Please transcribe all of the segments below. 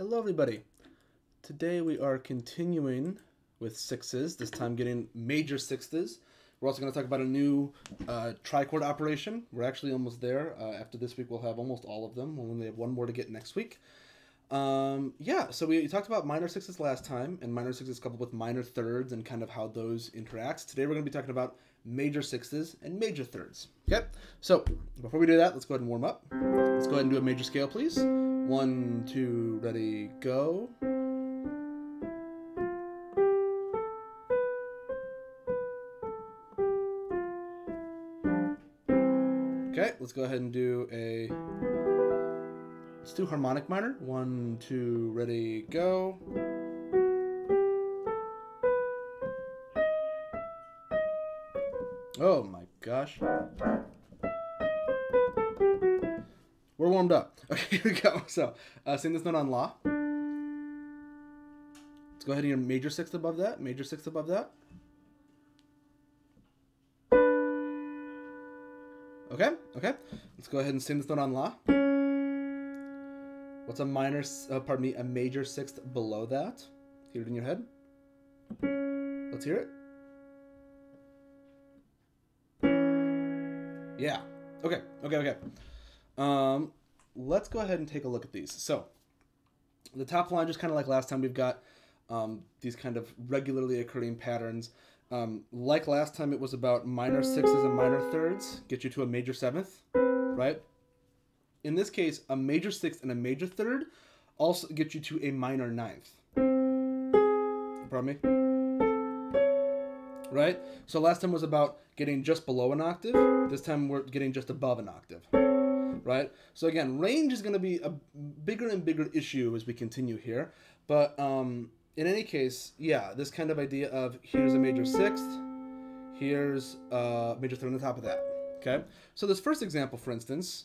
Hello everybody. Today we are continuing with sixes, this time getting major sixths. We're also going to talk about a new trichord operation. We're actually almost there. After this week we'll have almost all of them. We'll only have one more to get next week. So we talked about minor sixths last time, and minor sixths coupled with minor thirds and kind of how those interact. Today we're going to be talking about major sixths and major thirds. Okay, so before we do that, let's go ahead and warm up. Let's go ahead and do a major scale, please. 1, 2, ready, go. Okay, let's go ahead and do let's do harmonic minor. 1, 2, ready, go. Oh my gosh. We're warmed up. Okay, here we go. So, sing this note on La. Let's go ahead and hear major sixth above that, major sixth above that. Okay. Let's go ahead and sing this note on La. What's a a major sixth below that? Hear it in your head. Let's hear it. Yeah. Okay. Let's go ahead and take a look at these. So, the top line, just kind of like last time, we've got these kind of regularly occurring patterns. Like last time, it was about minor sixths and minor thirds, get you to a major seventh, right? In this case, a major sixth and a major third also get you to a minor ninth. Pardon me? Right? So last time was about getting just below an octave. This time we're getting just above an octave. Right? So again, range is going to be a bigger and bigger issue as we continue here. But in any case, yeah, this kind of idea of here's a major sixth, here's a major third on the top of that. Okay? So this first example, for instance,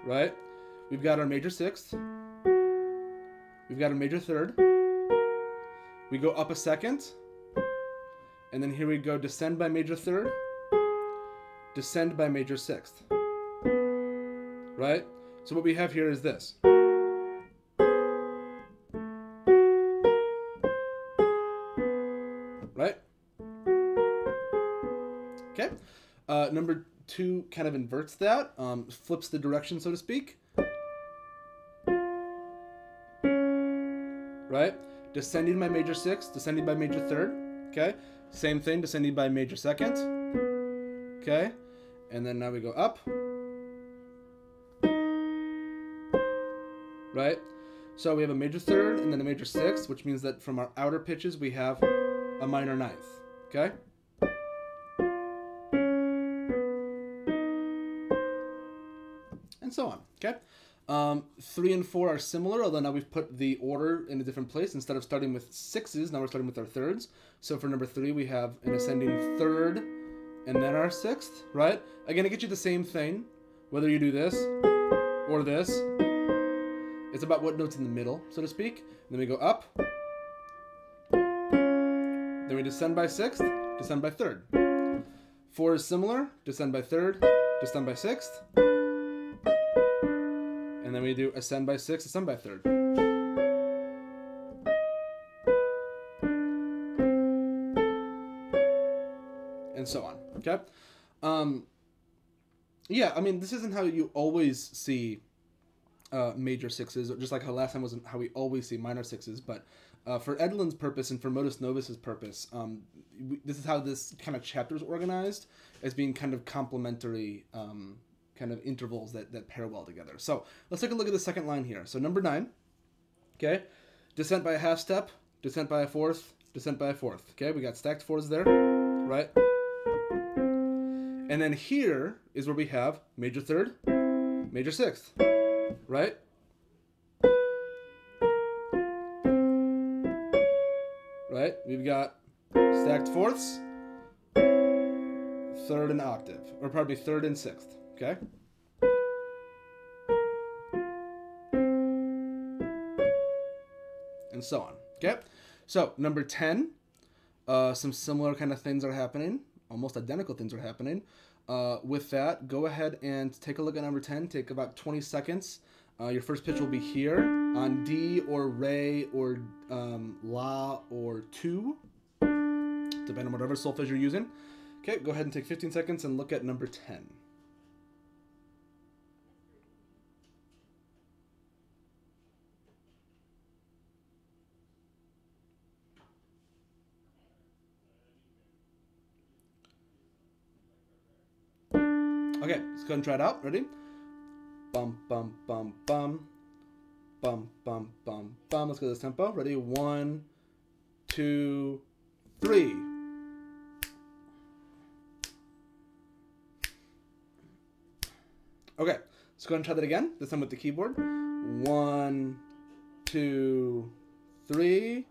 right? We've got our major sixth. We've got a major third. We go up a second. And then here we go descend by major third. Descend by major sixth. Right? So what we have here is this. Right? Okay. Number 2 kind of inverts that, flips the direction, so to speak. Right? Descending by major sixth, descending by major third. Okay? Same thing, descending by major second. Okay? And then now we go up. Right? So we have a major third and then a major sixth, which means that from our outer pitches we have a minor ninth. Okay? And so on. Okay? 3 and 4 are similar, although now we've put the order in a different place. Instead of starting with sixes, now we're starting with our thirds. So for number 3, we have an ascending third and then our sixth, right? Again, it gets you the same thing, whether you do this or this. It's about what note's in the middle, so to speak. And then we go up. Then we descend by sixth, descend by third. 4 is similar, descend by third, descend by sixth. And then we do ascend by sixth, ascend by third. And so on. Okay? Yeah, I mean, this isn't how you always see major sixes, just like how last time wasn't how we always see minor sixes, but for Edlin's purpose and for Modus Novus's purpose, this is how this kind of chapter is organized, as being kind of complementary kind of intervals that pair well together. So let's take a look at the second line here. So number 9, okay, descent by a half step, descent by a fourth, descent by a fourth. Okay, we got stacked fourths there, right? And then here is where we have major third, major sixth, right? Right? We've got stacked fourths, third and octave, or probably third and sixth, okay? And so on, okay? So, number 10, some similar kind of things are happening. Almost identical things are happening. With that, go ahead and take a look at number 10. Take about 20 seconds Your first pitch will be here on D or Re or La or 2, depending on whatever solfege you're using. Okay, go ahead and take 15 seconds and look at number 10. Okay, let's go ahead and try it out. Ready? Bum, bum, bum, bum. Bum, bum, bum, bum. Let's go to this tempo. Ready? 1, 2, 3. Okay, let's go ahead and try that again. This time with the keyboard. 1, 2, 3.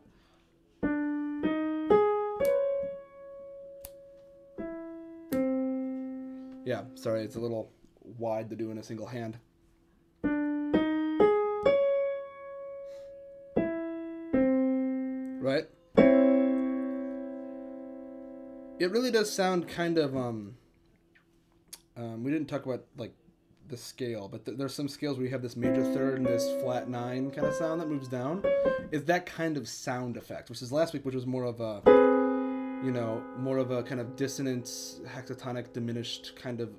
Yeah, sorry, it's a little wide to do in a single hand. Right? It really does sound kind of, we didn't talk about, like, the scale, but there's some scales where you have this major third and this flat 9 kind of sound that moves down. It's that kind of sound effect, versus last week, which was more of a, you know, more of a kind of dissonant, hexatonic, diminished kind of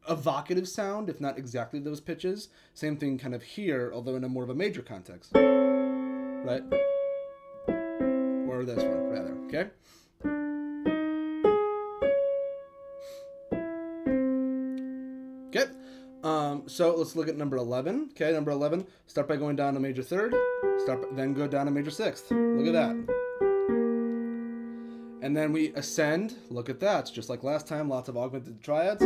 evocative sound, if not exactly those pitches. Same thing kind of here, although in a more of a major context. Right? Or this one, rather. Okay? Okay. So let's look at number 11. Okay, number 11. Start by going down to major third. Then go down to major sixth. Look at that. And then we ascend. Look at that. Just like last time, lots of augmented triads.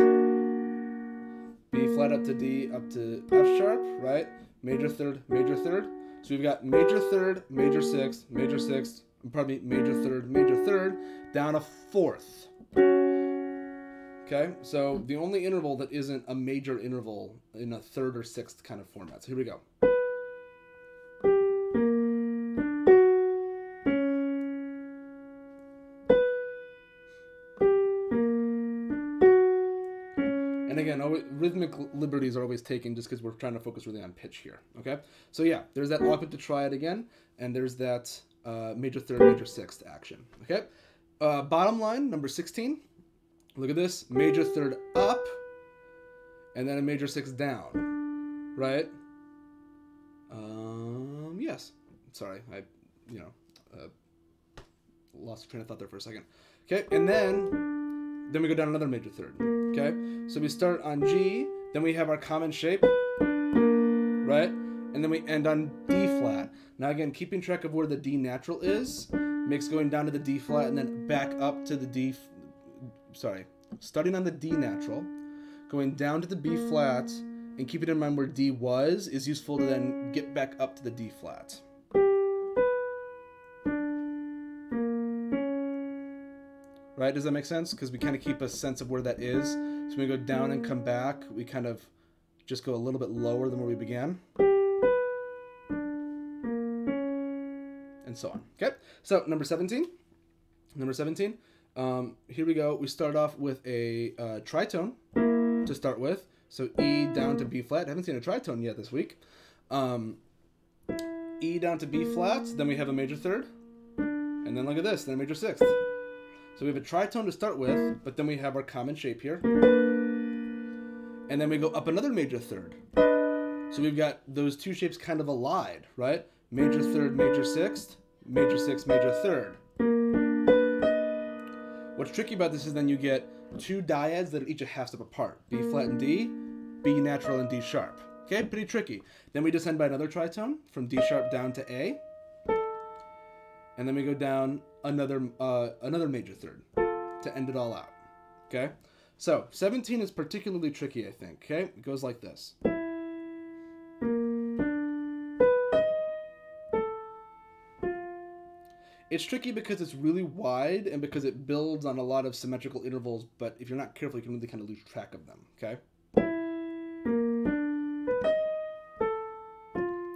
B flat up to D, up to F sharp, right? Major third, major third. So we've got major third, major sixth, major third, down a fourth. Okay, so the only interval that isn't a major interval in a third or sixth kind of format. So here we go. And again, rhythmic liberties are always taken just because we're trying to focus really on pitch here. Okay, so yeah, there's that augmented triad again, and there's that major third, major sixth action. Okay, bottom line, number 16. Look at this, major third up, and then a major sixth down, right? Yes. Sorry, I, lost a train of thought there for a second. Okay, and then we go down another major third. Okay, so we start on G, then we have our common shape, right? And then we end on D flat. Now again, keeping track of where the D natural is, makes going down to the D flat and then back up to the D. Starting on the D natural, going down to the B flat, and keeping in mind where D was, is useful to then get back up to the D flat. Right? Does that make sense? Because we kind of keep a sense of where that is. So when we go down and come back, we kind of just go a little bit lower than where we began. And so on. Okay? So number 17. Here we go. We start off with a tritone to start with. So E down to B flat. I haven't seen a tritone yet this week. E down to B flat. Then we have a major third. And then look at this. Then a major sixth. So we have a tritone to start with, but then we have our common shape here. And then we go up another major third. So we've got those two shapes kind of allied, right? Major third, major sixth, major sixth, major third. What's tricky about this is then you get two dyads that are each a half step apart. B flat and D, B natural and D sharp. Okay, pretty tricky. Then we descend by another tritone from D sharp down to A. And then we go down another major third to end it all out. Okay? So 17 is particularly tricky, I think. Okay? It goes like this. It's tricky because it's really wide and because it builds on a lot of symmetrical intervals, but if you're not careful, you can really kind of lose track of them, okay?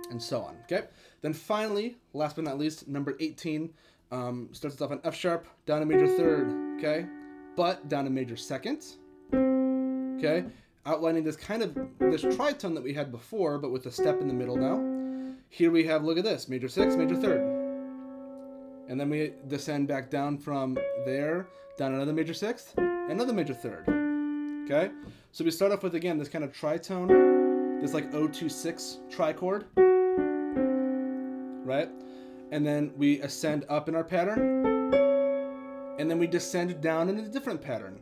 And so on, okay? Then finally, last but not least, number 18 starts us off on F sharp, down to major third, okay? But down to major second, okay? outlining this this tritone that we had before, but with a step in the middle now. Here we have, look at this, major 6, major 3rd. And then we descend back down from there, down another major 6th, another major 3rd. Okay? So we start off with, again, this kind of tritone, this like O2-6 trichord, right? And then we ascend up in our pattern, and then we descend down in a different pattern,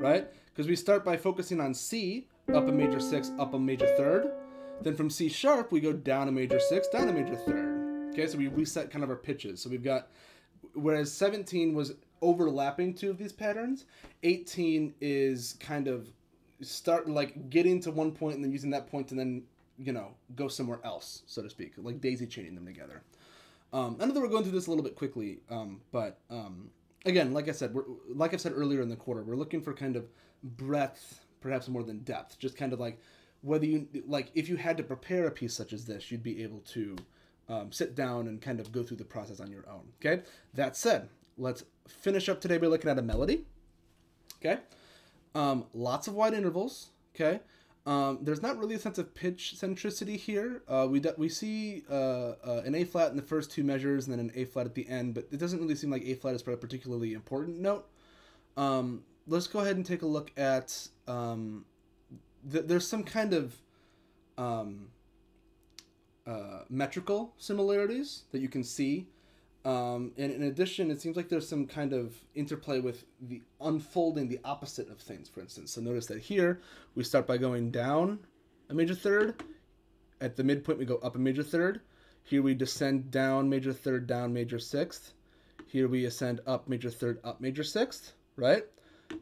right? Because we start by focusing on C, up a major 6, up a major 3rd. Then from C sharp, we go down a major 6, down a major 3rd. Okay, so we reset kind of our pitches. So we've got, whereas 17 was overlapping 2 of these patterns, 18 is kind of getting to one point and then using that point to then, go somewhere else, so to speak, like daisy chaining them together. I know that we're going through this a little bit quickly, but again, like I've said earlier in the quarter, we're looking for kind of breadth, perhaps more than depth. Just kind of like whether you if you had to prepare a piece such as this, you'd be able to sit down and kind of go through the process on your own. Okay. That said, let's finish up today by looking at a melody. Okay. Lots of wide intervals. Okay. There's not really a sense of pitch centricity here. We see an A flat in the first 2 measures and then an A flat at the end, but it doesn't really seem like A flat is a particularly important note. Let's go ahead and take a look at, there's some kind of metrical similarities that you can see. And in addition, it seems like there's some kind of interplay with the unfolding the opposite of things, for instance. So notice that here, we start by going down a major 3rd. At the midpoint, we go up a major 3rd. Here we descend down major 3rd, down major 6th. Here we ascend up major 3rd, up major 6th, right?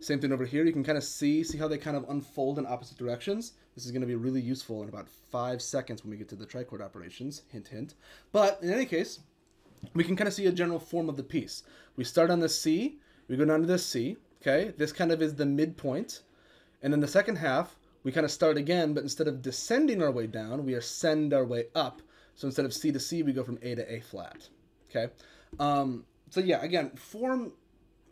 Same thing over here. You can kind of see how they kind of unfold in opposite directions. This is going to be really useful in about 5 seconds when we get to the trichord operations. Hint, hint. But in any case, we can kind of see a general form of the piece. We start on the C, we go down to this C, okay? This kind of is the midpoint. And then the second half, we kind of start again, but instead of descending our way down, we ascend our way up. So instead of C to C, we go from A to A flat, okay? So yeah, again, form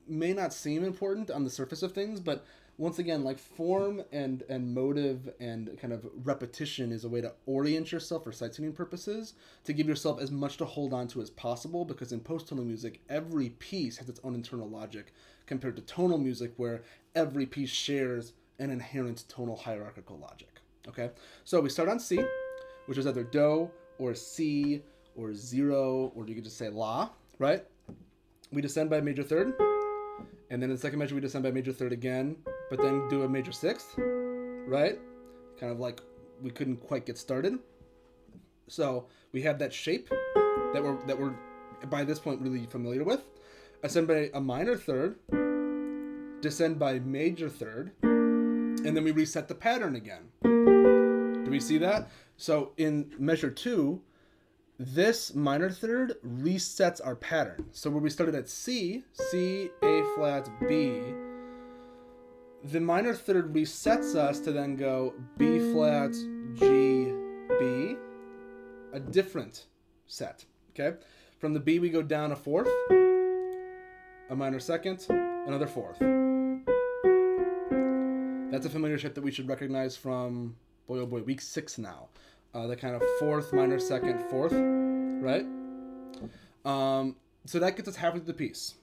may not seem important on the surface of things, but once again, like form and motive and kind of repetition is a way to orient yourself for sight-singing purposes, to give yourself as much to hold on to as possible, because in post-tonal music, every piece has its own internal logic compared to tonal music where every piece shares an inherent tonal hierarchical logic, okay? So we start on C, which is either Do or C or 0, or you could just say La, right? We descend by a major 3rd. And then in the second measure, we descend by major 3rd again, but then do a major 6th, right? Kind of like we couldn't quite get started. So we have that shape that we're by this point really familiar with. Ascend by a minor 3rd, descend by major 3rd, and then we reset the pattern again. Do we see that? So in measure 2, this minor 3rd resets our pattern. So where we started at C, A flat, B, the minor 3rd resets us to then go B flat, G, B, a different set, okay? From the B, we go down a 4th, a minor 2nd, another 4th. That's a familiar shape that we should recognize from, boy oh boy, week 6 now. The kind of 4th, minor 2nd, 4th, right? So that gets us halfway through the piece.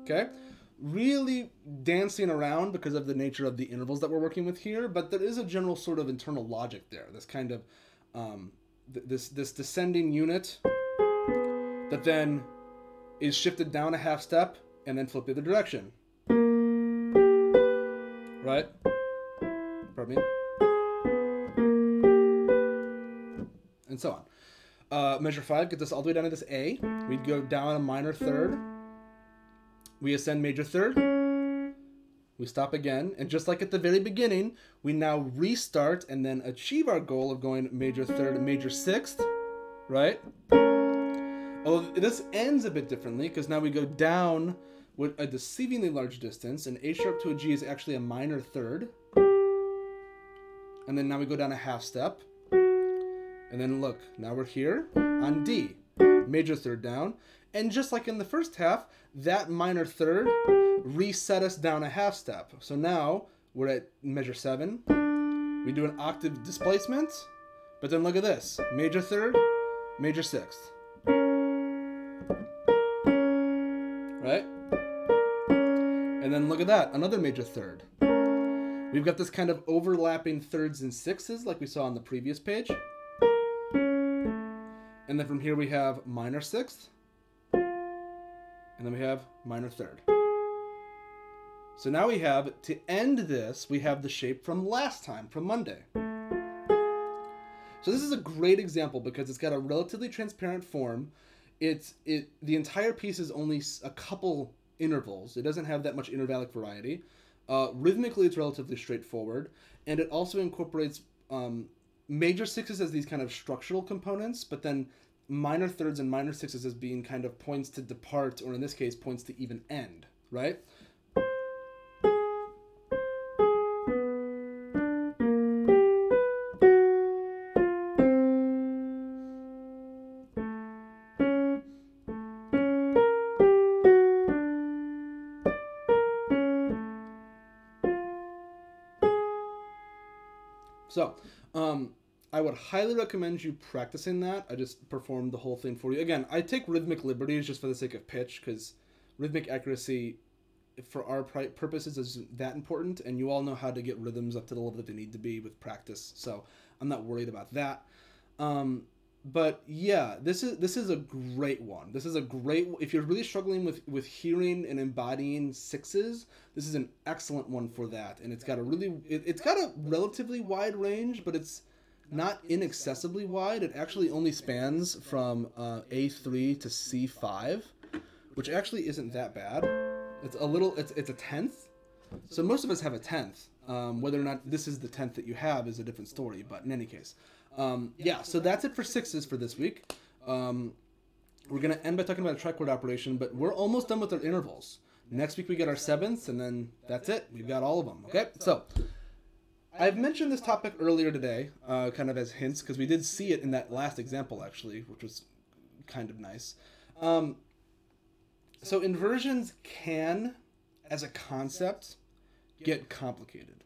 Okay? Really dancing around because of the nature of the intervals that we're working with here, but there is a general sort of internal logic there. This kind of, this descending unit that then is shifted down a half step and then flip the other direction. Right? Pardon me? And so on. Measure 5 gets us all the way down to this A. We'd go down a minor 3rd. We ascend major 3rd. We stop again. And just like at the very beginning, we now restart and then achieve our goal of going major 3rd and major 6th. Right? Although this ends a bit differently, because now we go down with a deceivingly large distance, and A sharp to a G is actually a minor 3rd. And then now we go down a half step. And then look, now we're here. on D, major third down. And just like in the first half, that minor third reset us down a half step. So now we're at measure 7. We do an octave displacement, but then look at this. Major third, major sixth. Right? And then look at that, another major third. We've got this kind of overlapping thirds and sixths like we saw on the previous page. And then from here we have minor sixth. And then we have minor third. So now we have, to end this, we have the shape from last time, from Monday. So this is a great example because it's got a relatively transparent form. The entire piece is only a couple intervals. It doesn't have that much intervallic variety. Rhythmically, it's relatively straightforward. And it also incorporates major sixes as these kind of structural components, but then minor thirds and minor sixes as being kind of points to depart, or in this case, points to even end, right? So, I would highly recommend you practicing that. I just performed the whole thing for you. Again, I take rhythmic liberties just for the sake of pitch, because rhythmic accuracy, for our purposes, is that important, and you all know how to get rhythms up to the level that they need to be with practice, so I'm not worried about that. But yeah, this is a great one. This is a great, if you're really struggling with hearing and embodying sixes, this is an excellent one for that. And it's got a relatively wide range, but it's not inaccessibly wide. It actually only spans from A3 to C5, which actually isn't that bad. It's a tenth. So most of us have a tenth. Whether or not this is the tenth that you have is a different story, but in any case. Yeah, so that's it for sixes for this week. We're going to end by talking about a trichord operation, but we're almost done with our intervals. Next week we get our sevenths, and then that's it. We've got all of them, okay? So, I've mentioned this topic earlier today, kind of as hints, because we did see it in that last example, actually, which was kind of nice. So inversions can, as a concept, get complicated.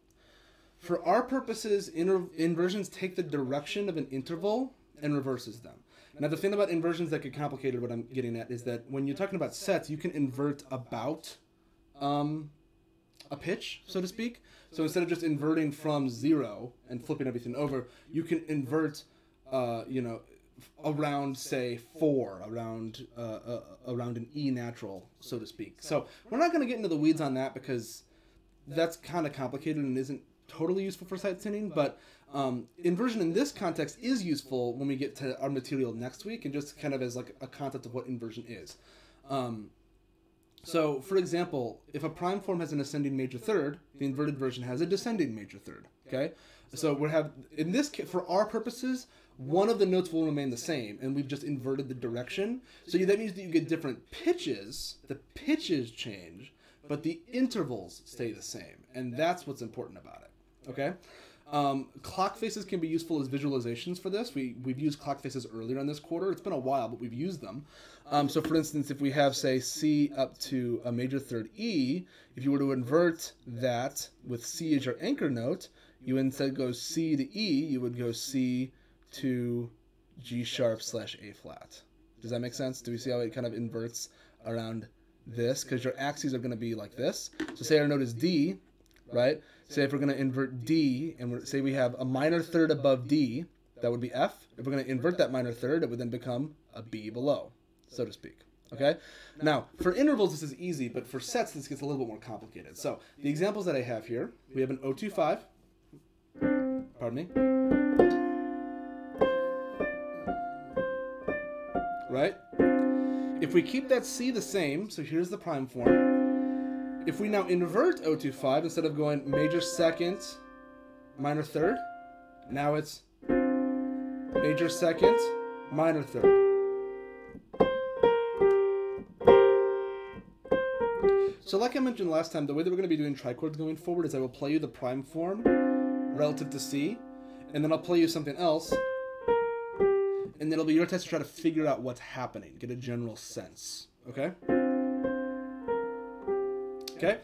For our purposes, inversions take the direction of an interval and reverses them. Now, the thing about inversions that get complicated, what I'm getting at, is that when you're talking about sets, you can invert about a pitch, so to speak. So instead of just inverting from 0 and flipping everything over, you can invert, around, say, 4, around an E natural, so to speak. So we're not going to get into the weeds on that because that's kind of complicated and isn't totally useful for sight singing, but inversion in this context is useful when we get to our material next week, and just kind of as like a concept of what inversion is. So, for example, if a prime form has an ascending major third, the inverted version has a descending major third, okay? So we have, in this case, for our purposes, one of the notes will remain the same, and we've just inverted the direction. So that means that you get different pitches, the pitches change, but the intervals stay the same, and that's what's important about it, okay? Clock faces can be useful as visualizations for this. We've used clock faces earlier in this quarter. It's been a while, but we've used them. So for instance, if we have, say, C up to a major third E, if you were to invert that with C as your anchor note, you instead go C to E, you would go C to G sharp / A flat. Does that make sense? Do we see how it kind of inverts around this? Because your axes are going to be like this. So say our note is D, right? Say if we're going to invert D, and say we have a minor third above D, that would be F. If we're going to invert that minor third, it would then become a B below, so to speak. Okay? Now, for intervals, this is easy, but for sets, this gets a little bit more complicated. So, the examples that I have here, we have an 025. Pardon me. Right? If we keep that C the same, so here's the prime form. If we now invert 025, instead of going major second, minor third, now it's major second, minor third. So like I mentioned last time, the way that we're going to be doing trichords going forward is I will play you the prime form relative to C, and then I'll play you something else, and it'll be your test to try to figure out what's happening, get a general sense. Okay? Okay?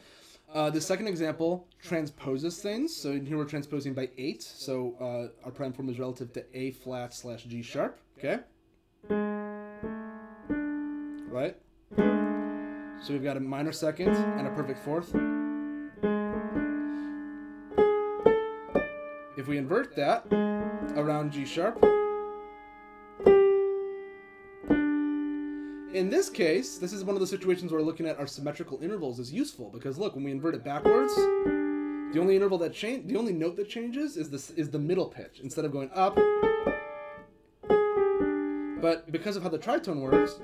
The second example transposes things. So here we're transposing by 8. So our prime form is relative to A flat / G sharp. Okay? Right? So we've got a minor second and a perfect fourth. If we invert that around G sharp, in this case, this is one of the situations where looking at our symmetrical intervals is useful, because look, when we invert it backwards, the only note that changes is the middle pitch instead of going up. But because of how the tritone works,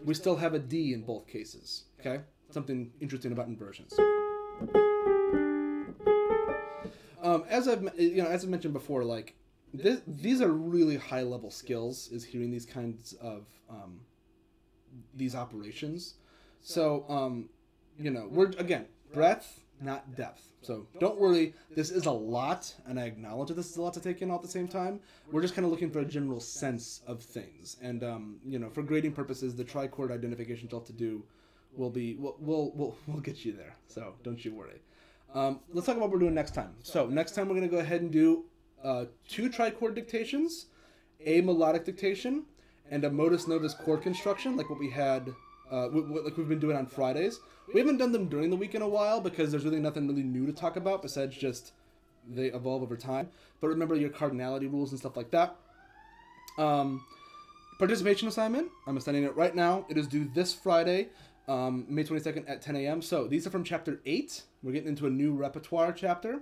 we still have a D in both cases. Okay, something interesting about inversions. As I've mentioned before, like these are really high level skills. Is hearing these kinds of these operations. So we're again breadth, not depth. So don't worry, this is a lot, and I acknowledge that this is a lot to take in all at the same time. We're just kind of looking for a general sense of things, and for grading purposes, the trichord identification you'll have to do will be we'll get you there. So don't you worry. Let's talk about what we're doing next time. So next time we're going to go ahead and do 2 trichord dictations, a melodic dictation, and a modus novus chord construction, like what we had, like we've been doing on Fridays. We haven't done them during the week in a while because there's really nothing really new to talk about besides just they evolve over time. But remember your cardinality rules and stuff like that. Participation assignment, I'm assigning it right now. It is due this Friday, May 22nd at 10 a.m. So these are from Chapter 8. We're getting into a new repertoire chapter.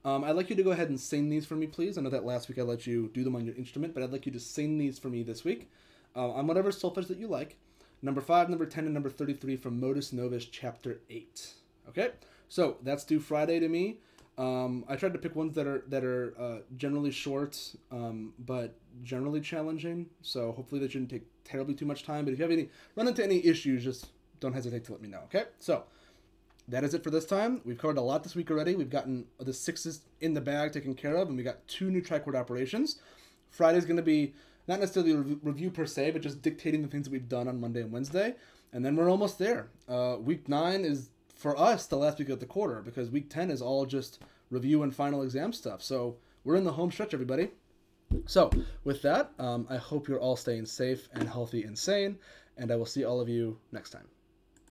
I'd like you to go ahead and sing these for me, please. I know that last week I let you do them on your instrument, but I'd like you to sing these for me this week on whatever solfege that you like. Number 5, number 10, and number 33 from Modus Novus Chapter 8. Okay, so that's due Friday to me. I tried to pick ones that are generally short, but generally challenging. So hopefully that shouldn't take terribly too much time. But if you have run into any issues, just don't hesitate to let me know. Okay, so that is it for this time. We've covered a lot this week already. We've gotten the 6s in the bag taken care of, and we got 2 new trichord operations. Friday's going to be not necessarily a review per se, but just dictating the things that we've done on Monday and Wednesday. And then we're almost there. Week 9 is, for us, the last week of the quarter, because week 10 is all just review and final exam stuff. So we're in the home stretch, everybody. So with that, I hope you're all staying safe and healthy and sane, and I will see all of you next time.